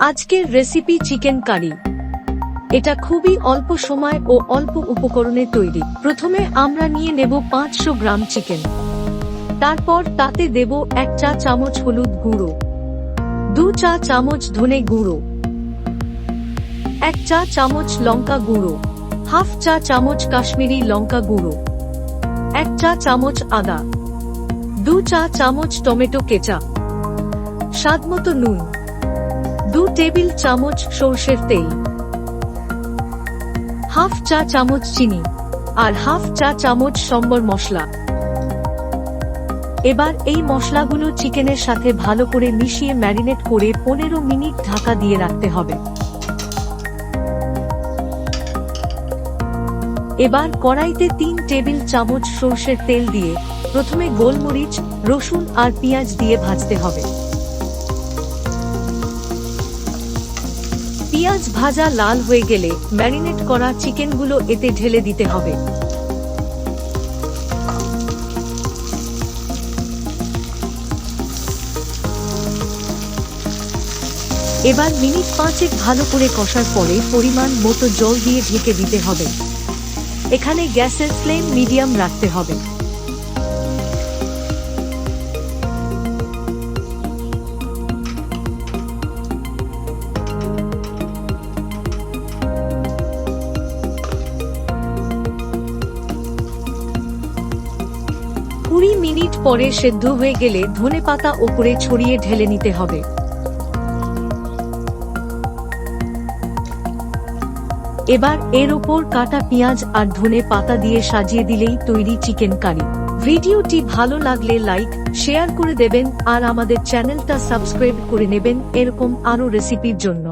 আজকের recipe chicken curry. এটা খুবই অল্প সময় ও অল্প উপকরণে তৈরি। প্রথমে আমরা নিয়ে নেব 500 গ্রাম চিকেন। তারপর তাতে দেব 1 চা চামচ হলুদ গুঁড়ো, 2 চা চামচ ধনে গুঁড়ো, 1 চা চামচ লঙ্কা গুঁড়ো, হাফ চা চামচ কাশ্মীরি লঙ্কা গুঁড়ো, 1 চা চামচ আদা, 2 চা চামচ টমেটো কেচাপ, স্বাদমতো নুন, 2 টেবিল চামচ সরষের তেল, হাফ চা চামচ চিনি আর হাফ চা চামচ সম্বর মশলা। এবার এই মশলাগুলো চিকেনের সাথে ভালো করে মিশিয়ে ম্যারিনেট করে 15 মিনিট ঢাকা দিয়ে রাখতে হবে। এবার কড়াইতে 3 টেবিল চামচ সরষের তেল দিয়ে প্রথমে গোলমরিচ, রসুন আর পেঁয়াজ দিয়ে ভাজতে হবে। পেঁয়াজ ভাজা লাল হয়ে গেলে ম্যারিনেট করা চিকেনগুলো এতে ঢেলে দিতে হবে। এবার মিনিট 5 ভালো করে কষার পরে পরিমাণ মতো জল দিয়ে ঢেকে দিতে হবে। এখানে গ্যাসের ফ্লেম মিডিয়াম রাখতে হবে। কুড়ি মিনিট পরে সেদ্ধ হয়ে গেলে ধনেপাতা ওপরে ছড়িয়ে ঢেলে নিতে হবে। এবার এর ওপর কাটা পেঁয়াজ আর ধনে পাতা দিয়ে সাজিয়ে দিলেই তৈরি চিকেন কারি। ভিডিওটি ভালো লাগলে লাইক, শেয়ার করে দেবেন আর আমাদের চ্যানেলটা সাবস্ক্রাইব করে নেবেন এরকম আরো রেসিপির জন্য।